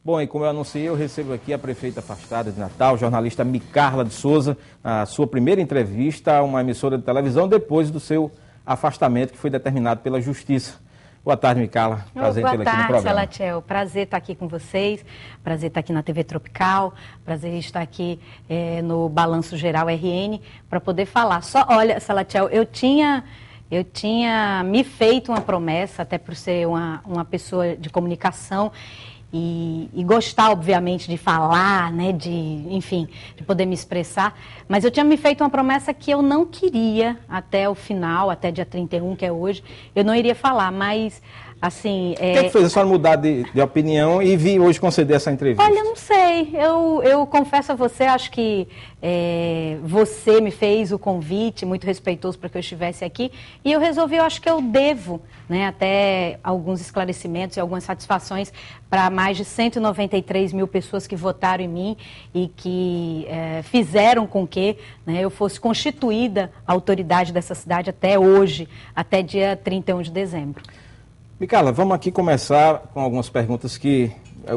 Bom, e como eu anunciei, eu recebo aqui a prefeita afastada de Natal, jornalista Micarla de Souza, a sua primeira entrevista a uma emissora de televisão depois do seu afastamento que foi determinado pela Justiça. Boa tarde, Micarla. Prazer tê-la aqui no programa. Boa tarde, Salatiel. Prazer estar aqui com vocês, prazer estar aqui na TV Tropical, prazer estar aqui no Balanço Geral RN para poder falar. Olha, Salatiel, eu tinha me feito uma promessa, até por ser uma pessoa de comunicação, e gostar, obviamente, de falar, né, enfim, de poder me expressar, mas eu tinha me feito uma promessa que eu não queria até o final, até dia 31, que é hoje, eu não iria falar, mas, assim... O que fez a senhora mudar de opinião e vir hoje conceder essa entrevista? Olha, eu não sei, eu confesso a você, acho que você me fez o convite muito respeitoso para que eu estivesse aqui, e eu resolvi, eu acho que eu devo, né, até alguns esclarecimentos e algumas satisfações para mais de 193 mil pessoas que votaram em mim e que fizeram com que, né, eu fosse constituída a autoridade dessa cidade até hoje, até dia 31 de dezembro. Micarla, vamos aqui começar com algumas perguntas que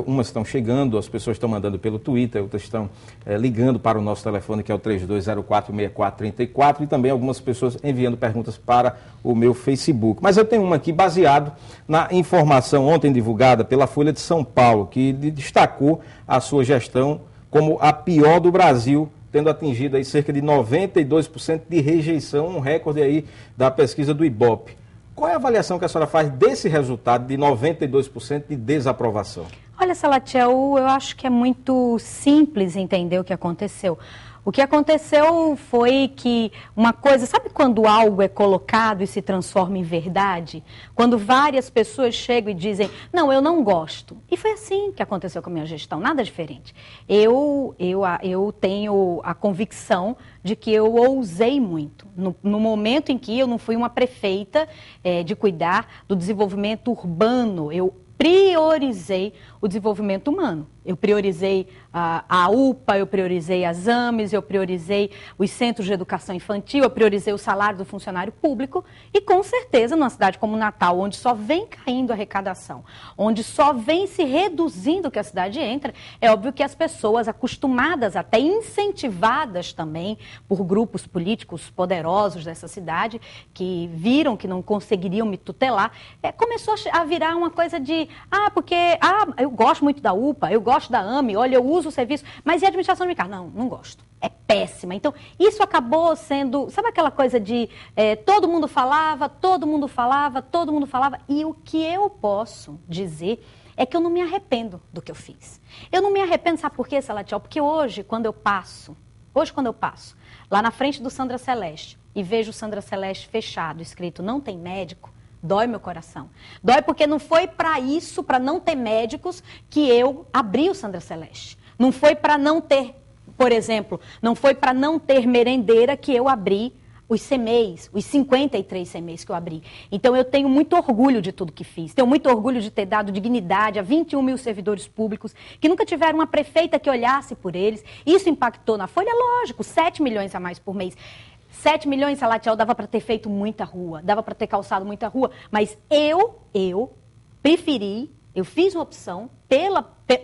umas estão chegando, as pessoas estão mandando pelo Twitter, outras estão ligando para o nosso telefone, que é o 3204-6434, e também algumas pessoas enviando perguntas para o meu Facebook. Mas eu tenho uma aqui baseado na informação ontem divulgada pela Folha de São Paulo, que destacou a sua gestão como a pior do Brasil, tendo atingido aí cerca de 92% de rejeição, um recorde aí da pesquisa do Ibope. Qual é a avaliação que a senhora faz desse resultado de 92% de desaprovação? Olha, Salatiel, eu acho que é muito simples entender o que aconteceu. O que aconteceu foi que uma coisa, sabe quando algo é colocado e se transforma em verdade? Quando várias pessoas chegam e dizem, não, eu não gosto. E foi assim que aconteceu com a minha gestão, nada diferente. Eu tenho a convicção de que eu ousei muito. No momento em que eu não fui uma prefeita de cuidar do desenvolvimento urbano, eu priorizei o desenvolvimento humano. Eu priorizei a UPA, eu priorizei as AMES, eu priorizei os centros de educação infantil, eu priorizei o salário do funcionário público e, com certeza, numa cidade como Natal, onde só vem caindo a arrecadação, onde só vem se reduzindo o que a cidade entra, é óbvio que as pessoas acostumadas, até incentivadas também por grupos políticos poderosos dessa cidade, que viram que não conseguiriam me tutelar, começou a virar uma coisa de, eu gosto muito da UPA, eu gosto da AME, olha, eu uso o serviço, mas e a administração de Micarla? Não gosto. É péssima. Então, isso acabou sendo, sabe aquela coisa de todo mundo falava, e o que eu posso dizer é que eu não me arrependo do que eu fiz. Eu não me arrependo, sabe por quê, Salatiel? Porque hoje, quando eu passo lá na frente do Sandra Celeste e vejo o Sandra Celeste fechado, escrito não tem médico, dói meu coração. Dói porque não foi para isso, para não ter médicos, que eu abri o Sandra Celeste. Não foi para não ter, por exemplo, não foi para não ter merendeira que eu abri os CMEs, os 53 CMEs que eu abri. Então, eu tenho muito orgulho de tudo que fiz. Tenho muito orgulho de ter dado dignidade a 21 mil servidores públicos que nunca tiveram uma prefeita que olhasse por eles. Isso impactou na folha, lógico, 7 milhões a mais por mês. 7 milhões, Salatiel, dava para ter feito muita rua, dava para ter calçado muita rua, mas eu preferi, eu fiz uma opção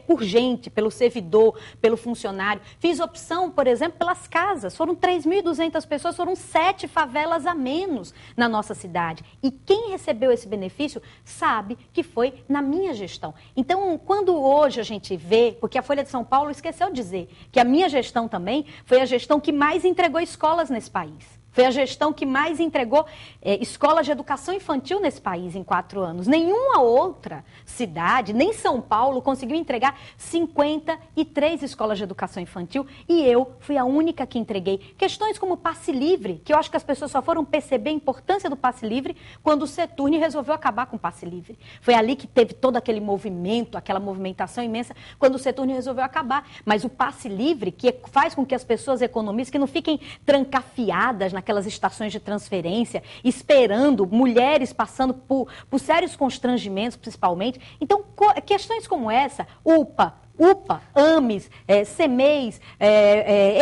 por gente, pelo servidor, pelo funcionário. Fiz opção, por exemplo, pelas casas. Foram 3.200 pessoas, foram 7 favelas a menos na nossa cidade. E quem recebeu esse benefício sabe que foi na minha gestão. Então, quando hoje a gente vê, porque a Folha de São Paulo esqueceu de dizer que a minha gestão também foi a gestão que mais entregou escolas nesse país. Foi a gestão que mais entregou escolas de educação infantil nesse país em 4 anos. Nenhuma outra cidade, nem São Paulo, conseguiu entregar 53 escolas de educação infantil e eu fui a única que entreguei. Questões como passe livre, que eu acho que as pessoas só foram perceber a importância do passe livre quando o Seturne resolveu acabar com o passe livre. Foi ali que teve todo aquele movimento, aquela movimentação imensa, quando o Seturne resolveu acabar. Mas o passe livre, que faz com que as pessoas economizem, que não fiquem trancafiadas naquelas estações de transferência, esperando, mulheres passando por sérios constrangimentos, principalmente. Então, questões como essa, UPA, UPA, AMES, CEMEIs,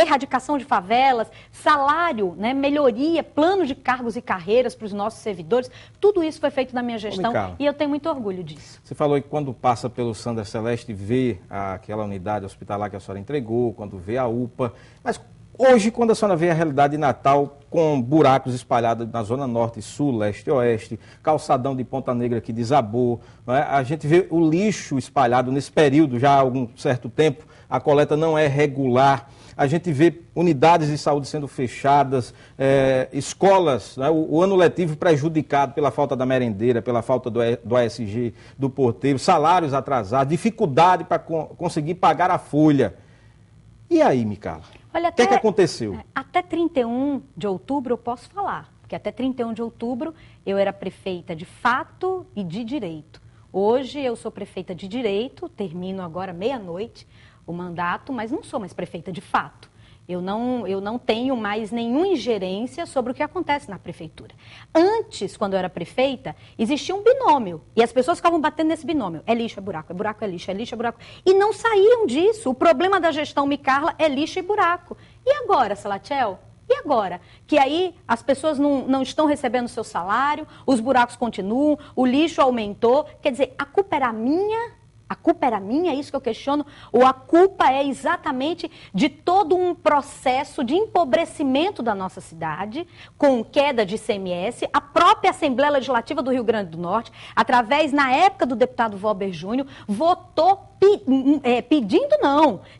erradicação de favelas, salário, né, melhoria, plano de cargos e carreiras para os nossos servidores, tudo isso foi feito na minha gestão e eu tenho muito orgulho disso. Você falou que quando passa pelo Sandra Celeste, vê aquela unidade hospitalar que a senhora entregou, quando vê a UPA, mas hoje, quando a senhora vê a realidade de Natal, com buracos espalhados na Zona Norte, Sul, Leste e Oeste, calçadão de Ponta Negra que desabou, né? A gente vê o lixo espalhado nesse período, já há algum certo tempo, a coleta não é regular, a gente vê unidades de saúde sendo fechadas, escolas, né? O ano letivo prejudicado pela falta da merendeira, pela falta do ASG, do porteiro, salários atrasados, dificuldade para conseguir pagar a folha. E aí, Micala? Olha, o que é que aconteceu? Até 31 de outubro eu posso falar, porque até 31 de outubro eu era prefeita de fato e de direito. Hoje eu sou prefeita de direito, termino agora meia-noite o mandato, mas não sou mais prefeita de fato. Eu não tenho mais nenhuma ingerência sobre o que acontece na prefeitura. Antes, quando eu era prefeita, existia um binômio. E as pessoas ficavam batendo nesse binômio. É lixo, é buraco, é lixo, é lixo, é buraco. E não saíam disso. O problema da gestão Micarla é lixo e buraco. E agora, Salatiel? E agora? Que aí as pessoas não estão recebendo seu salário, os buracos continuam, o lixo aumentou. Quer dizer, a culpa era minha? A culpa era minha, é isso que eu questiono? Ou a culpa é exatamente de todo um processo de empobrecimento da nossa cidade, com queda de ICMS, a própria Assembleia Legislativa do Rio Grande do Norte, através, na época do deputado Valber Júnior, votou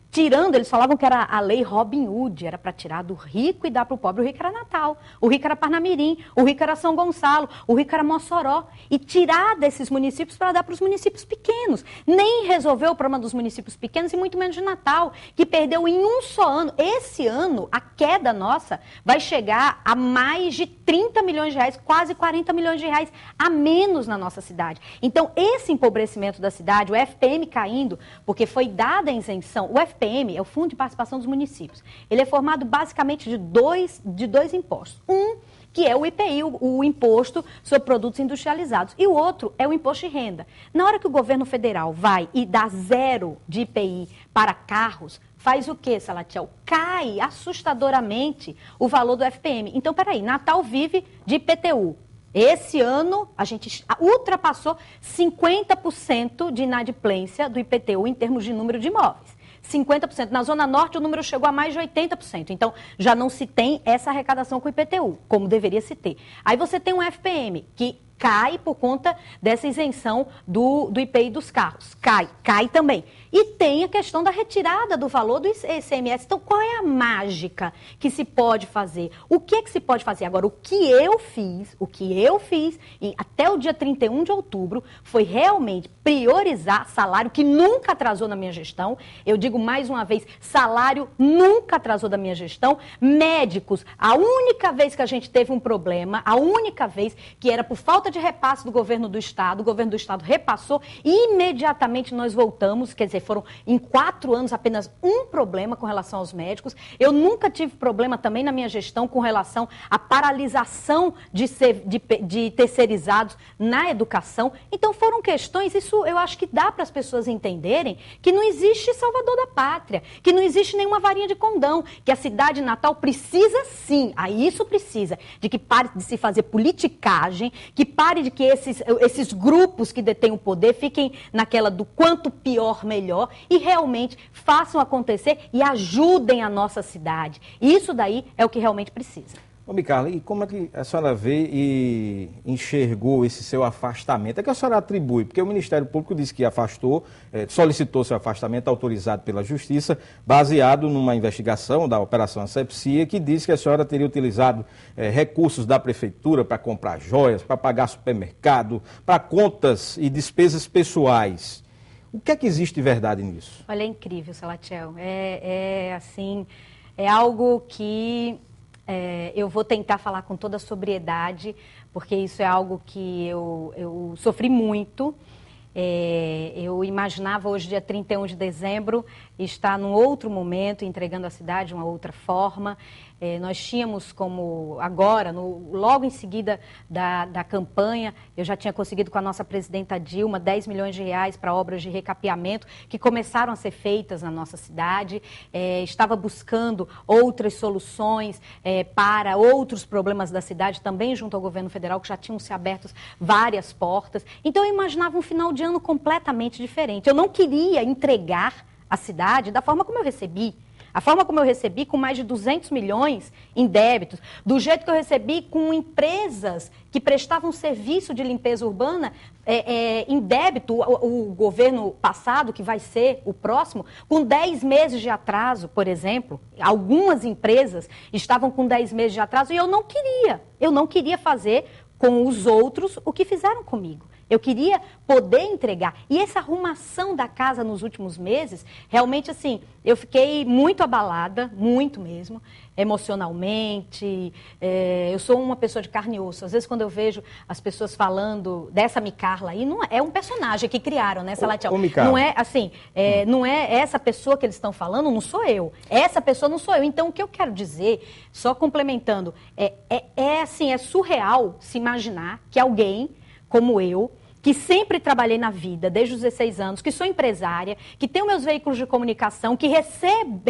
tirando, eles falavam que era a lei Robin Hood, era para tirar do rico e dar para o pobre. O rico era Natal, o rico era Parnamirim, o rico era São Gonçalo, o rico era Mossoró. E tirar desses municípios para dar para os municípios pequenos. Nem resolveu o problema dos municípios pequenos e muito menos de Natal, que perdeu em um só ano. Esse ano, a queda nossa vai chegar a mais de 30 milhões de reais, quase 40 milhões de reais a menos na nossa cidade. Então, esse empobrecimento da cidade, o FPM caindo, porque foi dada a isenção. O FPM é o Fundo de Participação dos Municípios. Ele é formado basicamente de dois impostos. Um, que é o IPI, o Imposto sobre Produtos Industrializados. E o outro é o Imposto de Renda. Na hora que o governo federal vai e dá zero de IPI para carros, faz o quê, Salatiel? Cai assustadoramente o valor do FPM. Então, peraí, Natal vive de IPTU. Esse ano, a gente ultrapassou 50% de inadimplência do IPTU em termos de número de imóveis. 50%. Na Zona Norte, o número chegou a mais de 80%. Então, já não se tem essa arrecadação com o IPTU, como deveria se ter. Aí você tem um FPM, que cai por conta dessa isenção do IPI dos carros. Cai também. E tem a questão da retirada do valor do ICMS. Então, qual é a mágica que se pode fazer? O que é que se pode fazer? Agora, o que eu fiz até o dia 31 de outubro foi realmente priorizar salário, que nunca atrasou na minha gestão. Eu digo mais uma vez, salário nunca atrasou da minha gestão. Médicos, a única vez que a gente teve um problema, a única vez que era por falta de repasse do governo do Estado, o governo do Estado repassou e imediatamente nós voltamos, quer dizer, foram em 4 anos apenas um problema com relação aos médicos. Eu nunca tive problema também na minha gestão com relação à paralisação de terceirizados na educação. Então foram questões, isso eu acho que dá para as pessoas entenderem que não existe salvador da pátria, que não existe nenhuma varinha de condão, que a cidade natal precisa sim, aí isso precisa, de que pare de se fazer politicagem, que pare de que esses grupos que detêm o poder fiquem naquela do quanto pior, melhor, e realmente façam acontecer e ajudem a nossa cidade. Isso daí é o que realmente precisa. Ô, Micala, e como é que a senhora vê e enxergou esse seu afastamento? É que a senhora atribui, porque o Ministério Público disse que afastou, solicitou seu afastamento autorizado pela Justiça, baseado numa investigação da Operação Asepsia, que diz que a senhora teria utilizado recursos da Prefeitura para comprar joias, para pagar supermercado, para contas e despesas pessoais. O que é que existe de verdade nisso? Olha, é incrível, Salatiel. Assim, é algo que eu vou tentar falar com toda a sobriedade, porque isso é algo que eu sofri muito. Eu imaginava hoje, dia 31 de dezembro, estar num outro momento, entregando a cidade de uma outra forma. Nós tínhamos como agora, logo em seguida da campanha, eu já tinha conseguido com a nossa presidenta Dilma 10 milhões de reais para obras de recapeamento que começaram a ser feitas na nossa cidade. Estava buscando outras soluções para outros problemas da cidade, também junto ao governo federal, que já tinham se abertas várias portas. Então eu imaginava um final de ano completamente diferente. Eu não queria entregar a cidade da forma como eu recebi. A forma como eu recebi, com mais de 200 milhões em débitos, do jeito que eu recebi com empresas que prestavam serviço de limpeza urbana em débito, o governo passado, que vai ser o próximo, com 10 meses de atraso, por exemplo. Algumas empresas estavam com 10 meses de atraso e eu não queria fazer com os outros o que fizeram comigo. Eu queria poder entregar. E essa arrumação da casa nos últimos meses, realmente, assim, eu fiquei muito abalada, muito mesmo, emocionalmente. Eu sou uma pessoa de carne e osso. Às vezes, quando eu vejo as pessoas falando dessa Micarla aí, não é um personagem que criaram, né, Salatiel? Não é, assim, não é essa pessoa que eles estão falando, não sou eu. Essa pessoa não sou eu. Então, o que eu quero dizer, só complementando, assim, é surreal se imaginar que alguém como eu, que sempre trabalhei na vida, desde os 16 anos, que sou empresária, que tenho meus veículos de comunicação, que recebo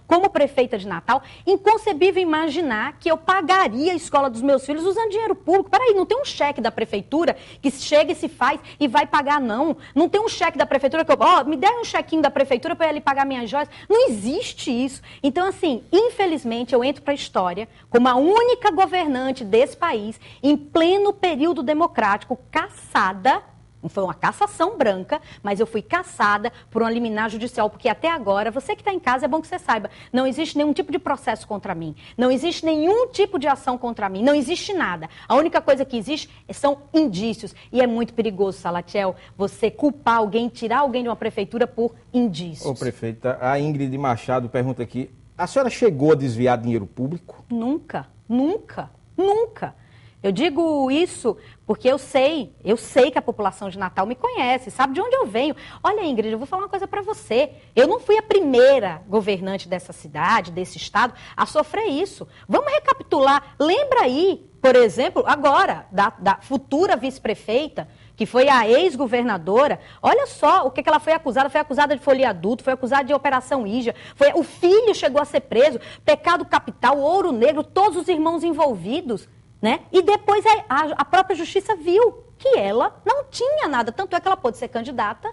como prefeita de Natal, inconcebível imaginar que eu pagaria a escola dos meus filhos usando dinheiro público. Peraí, não tem um cheque da prefeitura que chega e se faz e vai pagar, não. Não tem um cheque da prefeitura que me dê um chequinho da prefeitura para eu ir ali pagar minhas joias. Não existe isso. Então, assim, infelizmente, eu entro para a história como a única governante desse país, em pleno período democrático, caçada, não foi uma cassação branca, mas eu fui caçada por uma liminar judicial, porque até agora, você que está em casa, é bom que você saiba, não existe nenhum tipo de processo contra mim, não existe nenhum tipo de ação contra mim, não existe nada. A única coisa que existe são indícios, e é muito perigoso, Salatiel, você culpar alguém, tirar alguém de uma prefeitura por indícios. Ô, prefeita, a Ingrid Machado pergunta aqui, a senhora chegou a desviar dinheiro público? Nunca, nunca, nunca. Eu digo isso porque eu sei que a população de Natal me conhece, sabe de onde eu venho. Olha, Ingrid, eu vou falar uma coisa para você. Eu não fui a primeira governante dessa cidade, desse estado, a sofrer isso. Vamos recapitular. Lembra aí, por exemplo, agora, da futura vice-prefeita, que foi a ex-governadora, olha só o que ela foi acusada de folheaduto, foi acusada de operação Ija, o filho chegou a ser preso, pecado capital, ouro negro, todos os irmãos envolvidos. Né? E depois a própria justiça viu que ela não tinha nada, tanto é que ela pôde ser candidata,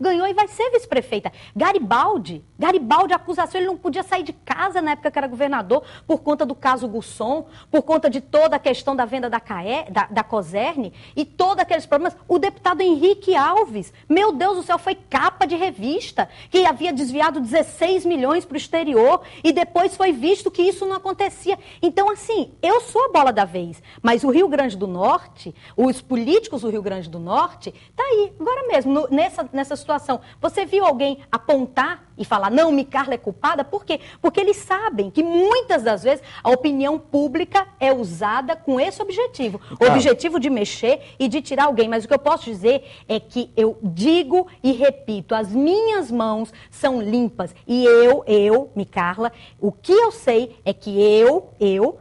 ganhou e vai ser vice-prefeita. Garibaldi, a acusação, ele não podia sair de casa na época que era governador, por conta do caso Gusson, por conta de toda a questão da venda da Coserne e todos aqueles problemas. O deputado Henrique Alves, meu Deus do céu, foi capa de revista, que havia desviado 16 milhões para o exterior e depois foi visto que isso não acontecia. Então, assim, eu sou a bola da vez, mas o Rio Grande do Norte, os políticos do Rio Grande do Norte, tá aí, agora mesmo, nessa situação. Você viu alguém apontar e falar, não, Micarla é culpada? Por quê? Porque eles sabem que muitas das vezes a opinião pública é usada com esse objetivo. O objetivo de mexer e de tirar alguém. Mas o que eu posso dizer é que eu digo e repito, as minhas mãos são limpas. E eu, Micarla, o que eu sei é que eu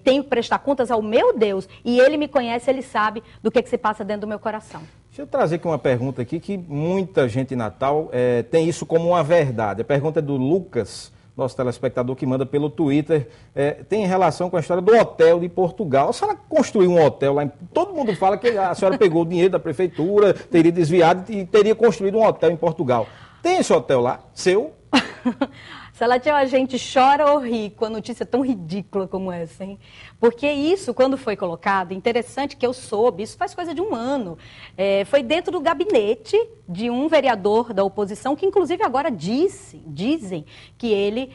tenho que prestar contas ao meu Deus. E ele me conhece, ele sabe do que se passa dentro do meu coração. Deixa eu trazer aqui uma pergunta aqui que muita gente em Natal tem isso como uma verdade. A pergunta é do Lucas, nosso telespectador que manda pelo Twitter. Tem relação com a história do hotel de Portugal. A senhora construiu um hotel lá, todo mundo fala que a senhora pegou o dinheiro da prefeitura, teria desviado e teria construído um hotel em Portugal. Tem esse hotel lá, seu? Salatiel, a gente chora ou ri com a notícia tão ridícula como essa, hein? Porque isso, quando foi colocado, interessante que eu soube, isso faz coisa de um ano, foi dentro do gabinete de um vereador da oposição, que inclusive agora dizem que ele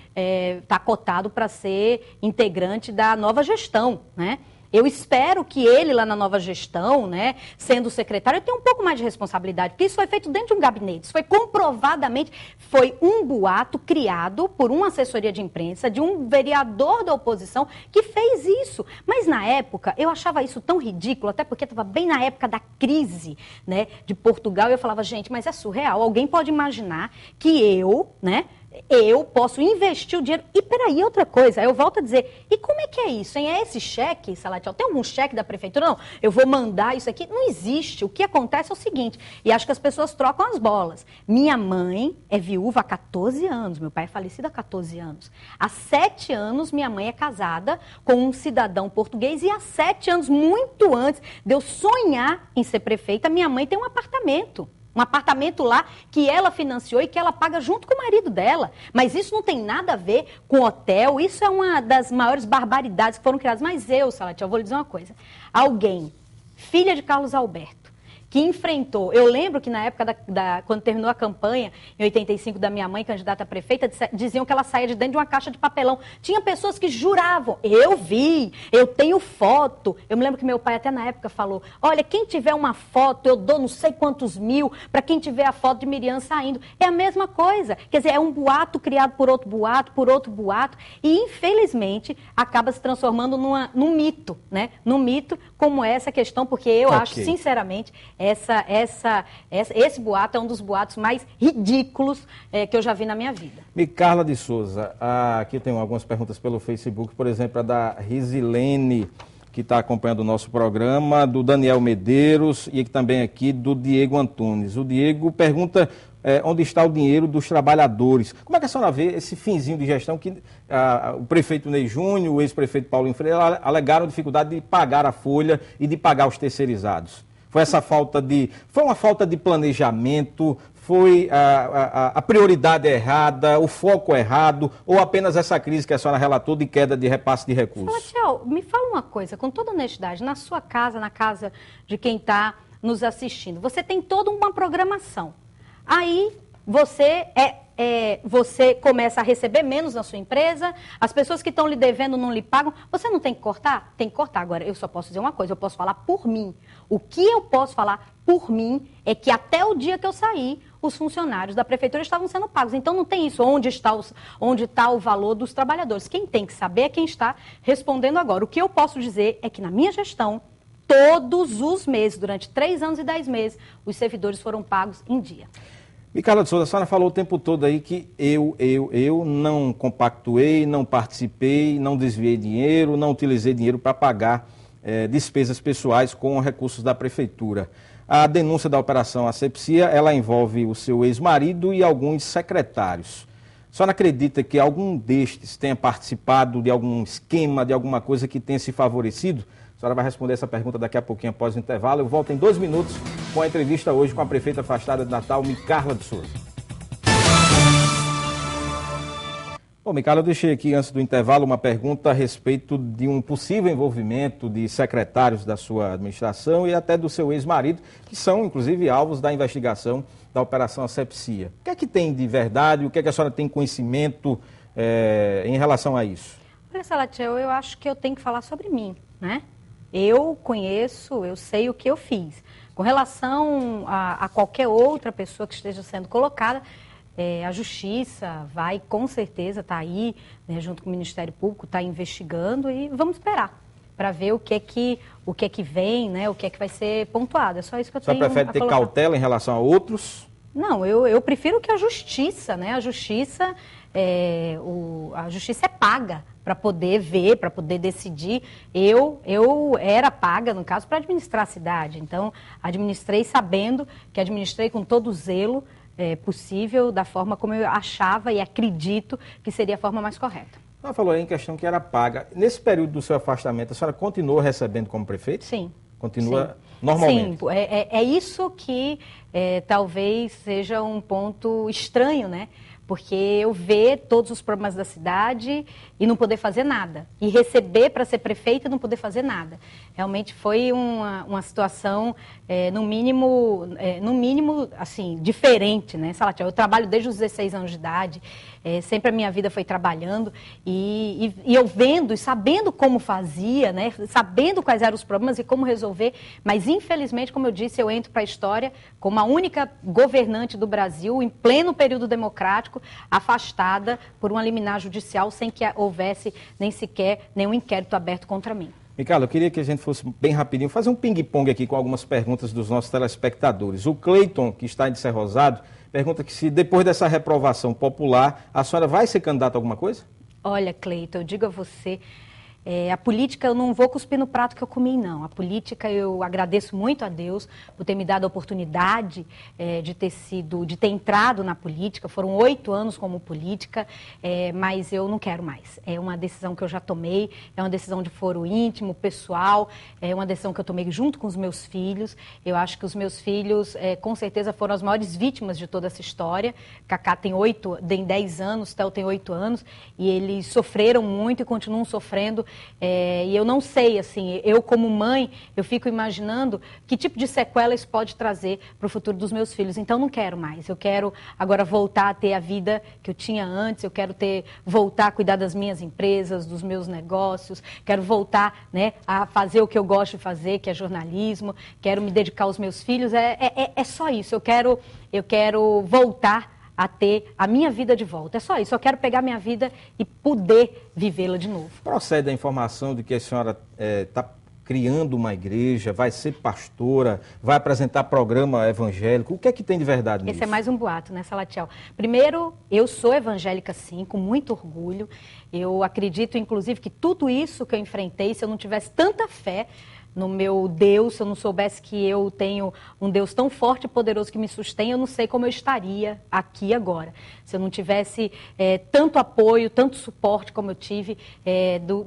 está cotado para ser integrante da nova gestão, né? Eu espero que ele, lá na nova gestão, né, sendo secretário, tenha um pouco mais de responsabilidade, porque isso foi feito dentro de um gabinete. Isso foi comprovadamente, foi um boato criado por uma assessoria de imprensa, de um vereador da oposição, que fez isso. Mas, na época, eu achava isso tão ridículo, até porque estava bem na época da crise, né, de Portugal, e eu falava, gente, mas é surreal. Alguém pode imaginar que eu, né, Eu posso investir o dinheiro. E peraí, outra coisa, eu volto a dizer, e como é que é isso, hein? É esse cheque, Salatiel? Tem algum cheque da prefeitura? Não, eu vou mandar isso aqui. Não existe. O que acontece é o seguinte, e acho que as pessoas trocam as bolas. Minha mãe é viúva há 14 anos, meu pai é falecido há 14 anos. Há 7 anos, minha mãe é casada com um cidadão português e há 7 anos, muito antes de eu sonhar em ser prefeita, minha mãe tem um apartamento. Um apartamento lá que ela financiou e que ela paga junto com o marido dela. Mas isso não tem nada a ver com hotel. Isso é uma das maiores barbaridades que foram criadas. Mas eu, Salatiel, vou lhe dizer uma coisa. Alguém, filha de Carlos Alberto, que enfrentou, eu lembro que na época, quando terminou a campanha, em 85, da minha mãe, candidata a prefeita, diziam que ela saía de dentro de uma caixa de papelão. Tinha pessoas que juravam, eu vi, eu tenho foto. Eu me lembro que meu pai até na época falou, olha, quem tiver uma foto, eu dou não sei quantos mil para quem tiver a foto de Miriam saindo. É a mesma coisa, quer dizer, é um boato criado por outro boato, e infelizmente acaba se transformando num mito, né? Num mito como essa questão, porque eu acho, sinceramente, esse boato é um dos boatos mais ridículos que eu já vi na minha vida. Carla de Souza, aqui tem algumas perguntas pelo Facebook, por exemplo, a da Risilene, que está acompanhando o nosso programa, do Daniel Medeiros e também aqui do Diego Antunes. O Diego pergunta onde está o dinheiro dos trabalhadores. Como é que a senhora vê esse finzinho de gestão que o prefeito Ney Júnior, o ex-prefeito Paulinho Freire alegaram dificuldade de pagar a folha e de pagar os terceirizados? Foi uma falta de planejamento, foi a prioridade errada, o foco errado, ou apenas essa crise que a senhora relatou de queda de repasse de recursos? Salatiel, me fala uma coisa, com toda honestidade, na sua casa, na casa de quem está nos assistindo, você tem toda uma programação. Aí você começa a receber menos na sua empresa, as pessoas que estão lhe devendo não lhe pagam, você não tem que cortar? Tem que cortar. Agora, eu só posso dizer uma coisa, eu posso falar por mim. O que eu posso falar por mim é que até o dia que eu saí, os funcionários da prefeitura estavam sendo pagos. Então não tem isso, onde está o valor dos trabalhadores. Quem tem que saber é quem está respondendo agora. O que eu posso dizer é que na minha gestão, todos os meses, durante 3 anos e 10 meses, os servidores foram pagos em dia. Carla de Souza, a senhora falou o tempo todo aí que eu não compactuei, não participei, não desviei dinheiro, não utilizei dinheiro para pagar despesas pessoais com recursos da prefeitura. A denúncia da operação Asepsia, ela envolve o seu ex-marido e alguns secretários. A senhora acredita que algum destes tenha participado de algum esquema, de alguma coisa que tenha se favorecido? A senhora vai responder essa pergunta daqui a pouquinho após o intervalo. Eu volto em 2 minutos com a entrevista hoje com a prefeita afastada de Natal, Carla de Souza. Bom, Carla, eu deixei aqui antes do intervalo uma pergunta a respeito de um possível envolvimento de secretários da sua administração e até do seu ex-marido, que são, inclusive, alvos da investigação da Operação Asepsia. O que é que tem de verdade? O que é que a senhora tem conhecimento em relação a isso? Olha, Salatiel, eu acho que eu tenho que falar sobre mim, né? Eu conheço, eu sei o que eu fiz. Com relação a qualquer outra pessoa que esteja sendo colocada, a Justiça vai, com certeza, estar aí, né, junto com o Ministério Público, está investigando e vamos esperar para ver o que é que vem, né, o que é que vai ser pontuado. É só isso que eu tenho a colocar. Você prefere ter cautela em relação a outros? Não, eu prefiro que a Justiça, né, a Justiça é paga para poder ver, para poder decidir. Eu era paga, no caso, para administrar a cidade. Então, administrei sabendo que administrei com todo o zelo possível, da forma como eu achava e acredito que seria a forma mais correta. Ela falou aí em questão que era paga. Nesse período do seu afastamento, a senhora continuou recebendo como prefeito? Sim. Continua normalmente? Sim, é isso que talvez seja um ponto estranho, né? Porque eu ver todos os problemas da cidade e não poder fazer nada. E receber para ser prefeita e não poder fazer nada. Realmente foi uma situação, no mínimo, assim, diferente, né, Salatiel? Eu trabalho desde os 16 anos de idade, sempre a minha vida foi trabalhando e eu vendo e sabendo como fazia, né, sabendo quais eram os problemas e como resolver, mas infelizmente, como eu disse, eu entro para a história como a única governante do Brasil, em pleno período democrático, afastada por uma liminar judicial sem que houvesse nem sequer nenhum inquérito aberto contra mim. Micaela, eu queria que a gente fosse bem rapidinho, fazer um ping-pong aqui com algumas perguntas dos nossos telespectadores. O Cleiton, que está em Serra Rosado, pergunta que se depois dessa reprovação popular, a senhora vai ser candidata a alguma coisa? Olha, Cleiton, eu digo a você, a política eu não vou cuspir no prato que eu comi, não. A política eu agradeço muito a Deus por ter me dado a oportunidade de ter entrado na política. Foram 8 anos como política, mas eu não quero mais. É uma decisão que eu já tomei, é uma decisão de foro íntimo, pessoal, é uma decisão que eu tomei junto com os meus filhos. Eu acho que os meus filhos, com certeza, foram as maiores vítimas de toda essa história. Cacá tem 10 anos, Theo tem 8 anos, e eles sofreram muito e continuam sofrendo. E eu não sei, assim, eu como mãe, eu fico imaginando que tipo de sequela isso pode trazer para o futuro dos meus filhos. Então, não quero mais. Eu quero agora voltar a ter a vida que eu tinha antes, eu quero voltar a cuidar das minhas empresas, dos meus negócios, quero voltar, né, a fazer o que eu gosto de fazer, que é jornalismo, quero me dedicar aos meus filhos. É só isso, eu quero voltar a ter a minha vida de volta. É só isso, eu quero pegar minha vida e poder vivê-la de novo. Procede a informação de que a senhora está criando uma igreja, vai ser pastora, vai apresentar programa evangélico. O que é que tem de verdade nisso? Esse é mais um boato, né, Salatiel? Primeiro, eu sou evangélica, sim, com muito orgulho. Eu acredito, inclusive, que tudo isso que eu enfrentei, se eu não tivesse tanta fé no meu Deus, se eu não soubesse que eu tenho um Deus tão forte e poderoso que me sustém, eu não sei como eu estaria aqui agora. Se eu não tivesse tanto apoio, tanto suporte como eu tive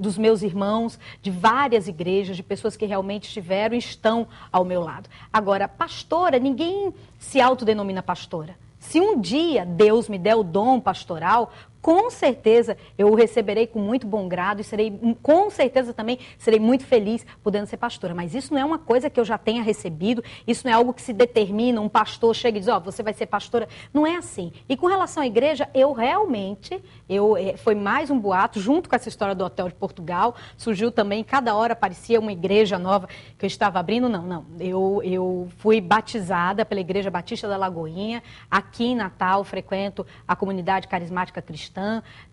dos meus irmãos, de várias igrejas, de pessoas que realmente estiveram e estão ao meu lado. Agora, pastora, ninguém se autodenomina pastora. Se um dia Deus me der o dom pastoral, com certeza eu o receberei com muito bom grado e com certeza também serei muito feliz podendo ser pastora. Mas isso não é uma coisa que eu já tenha recebido, isso não é algo que se determina, um pastor chega e diz, você vai ser pastora. Não é assim. E com relação à igreja, eu realmente, foi mais um boato, junto com essa história do Hotel de Portugal, surgiu também, cada hora aparecia uma igreja nova que eu estava abrindo. Não. Eu fui batizada pela Igreja Batista da Lagoinha, aqui em Natal, frequento a comunidade carismática cristã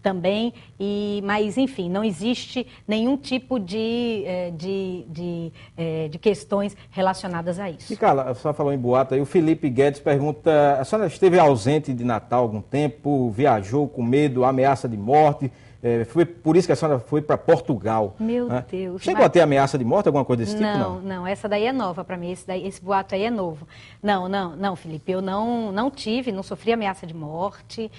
também, mas enfim, não existe nenhum tipo de questões relacionadas a isso. Micaela, a senhora falou em boato aí, o Felipe Guedes pergunta, a senhora esteve ausente de Natal há algum tempo, viajou com medo, ameaça de morte, foi por isso que a senhora foi para Portugal. Meu Deus. Chegou a ter ameaça de morte, alguma coisa desse tipo? Não, essa daí é nova para mim, esse boato aí é novo. Não, Felipe, eu não sofri ameaça de morte,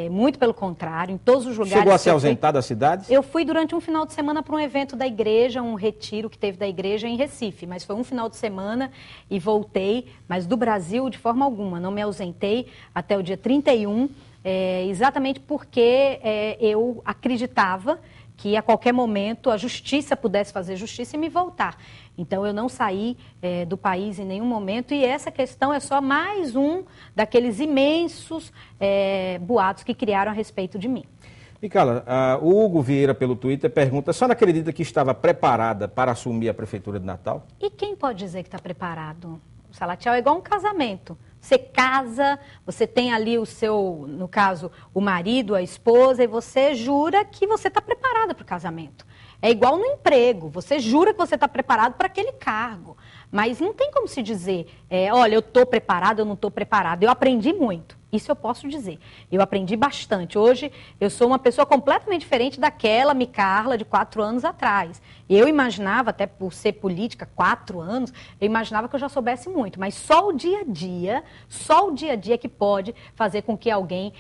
muito pelo contrário, em todos os lugares. Chegou a se ausentar da cidade? Eu fui durante um final de semana para um evento da igreja, um retiro que teve da igreja em Recife, mas foi um final de semana e voltei, mas do Brasil de forma alguma, não me ausentei até o dia 31, exatamente porque eu acreditava que a qualquer momento a justiça pudesse fazer justiça e me voltar. Então, eu não saí do país em nenhum momento e essa questão é só mais um daqueles imensos boatos que criaram a respeito de mim. Micaela, o Hugo Vieira, pelo Twitter, pergunta, a senhora acredita que estava preparada para assumir a Prefeitura de Natal? E quem pode dizer que está preparado? O Salatiel é igual um casamento. Você casa, você tem ali no caso, o marido, a esposa, e você jura que você está preparada para o casamento. É igual no emprego, você jura que você está preparado para aquele cargo. Mas não tem como se dizer, olha, eu estou preparado, eu não estou preparado. Eu aprendi muito, isso eu posso dizer. Eu aprendi bastante. Hoje eu sou uma pessoa completamente diferente daquela Micarla de 4 anos atrás. Eu imaginava, até por ser política 4 anos, eu imaginava que eu já soubesse muito. Mas só o dia a dia que pode fazer com que alguém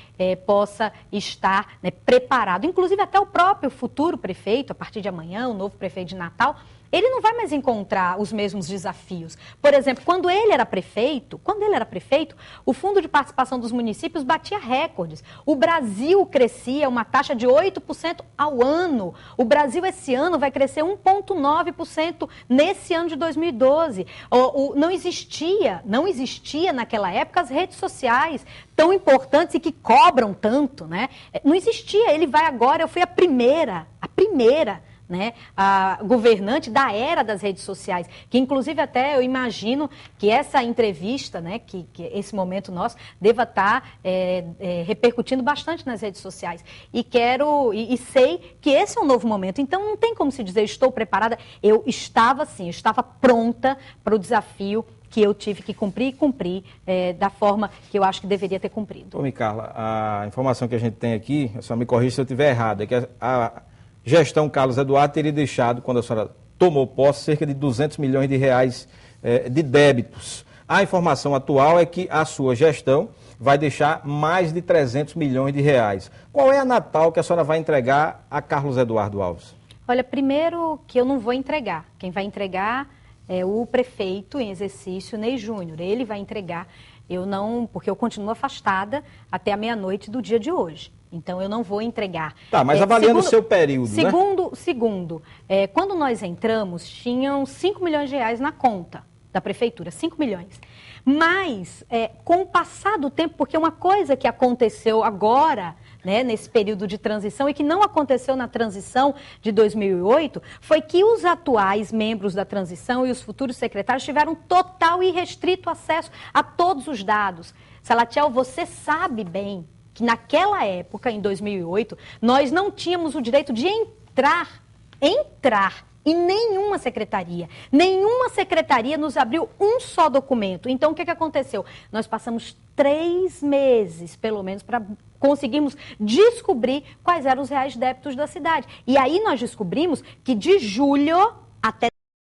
possa estar preparado. Inclusive até o próprio futuro prefeito, a partir de amanhã, o novo prefeito de Natal, ele não vai mais encontrar os mesmos desafios. Por exemplo, quando ele era prefeito, o Fundo de Participação dos Municípios batia recordes. O Brasil crescia uma taxa de 8% ao ano. O Brasil esse ano vai crescer 1,9% nesse ano de 2012. Não existia naquela época as redes sociais tão importantes e que cobram tanto, né? Não existia. Ele vai agora, eu fui a primeira né, a governante da era das redes sociais, que inclusive até eu imagino que essa entrevista, né, que esse momento nosso, deva estar repercutindo bastante nas redes sociais. E sei que esse é um novo momento. Então não tem como se dizer, estou preparada. Eu estava sim, eu estava pronta para o desafio que eu tive que cumprir e cumprir da forma que eu acho que deveria ter cumprido. Ô, Carla, a informação que a gente tem aqui, só me corrija se eu estiver errado, é que a gestão Carlos Eduardo teria deixado, quando a senhora tomou posse, cerca de 200 milhões de reais de débitos. A informação atual é que a sua gestão vai deixar mais de 300 milhões de reais. Qual é a Natal que a senhora vai entregar a Carlos Eduardo Alves? Olha, primeiro que eu não vou entregar. Quem vai entregar é o prefeito em exercício, Ney Júnior. Ele vai entregar. Eu não, porque eu continuo afastada até a meia-noite do dia de hoje. Então, eu não vou entregar. Tá, mas avaliando o seu período, Segundo, quando nós entramos, tinham 5 milhões de reais na conta da prefeitura, 5 milhões. Mas, com o passar do tempo, porque uma coisa que aconteceu agora, né, nesse período de transição, e que não aconteceu na transição de 2008, foi que os atuais membros da transição e os futuros secretários tiveram total e restrito acesso a todos os dados. Salatiel, você sabe bem que naquela época, em 2008, nós não tínhamos o direito de entrar em nenhuma secretaria. Nenhuma secretaria nos abriu um só documento. Então, o que aconteceu? Nós passamos 3 meses, pelo menos, para conseguirmos descobrir quais eram os reais débitos da cidade. E aí nós descobrimos que de julho até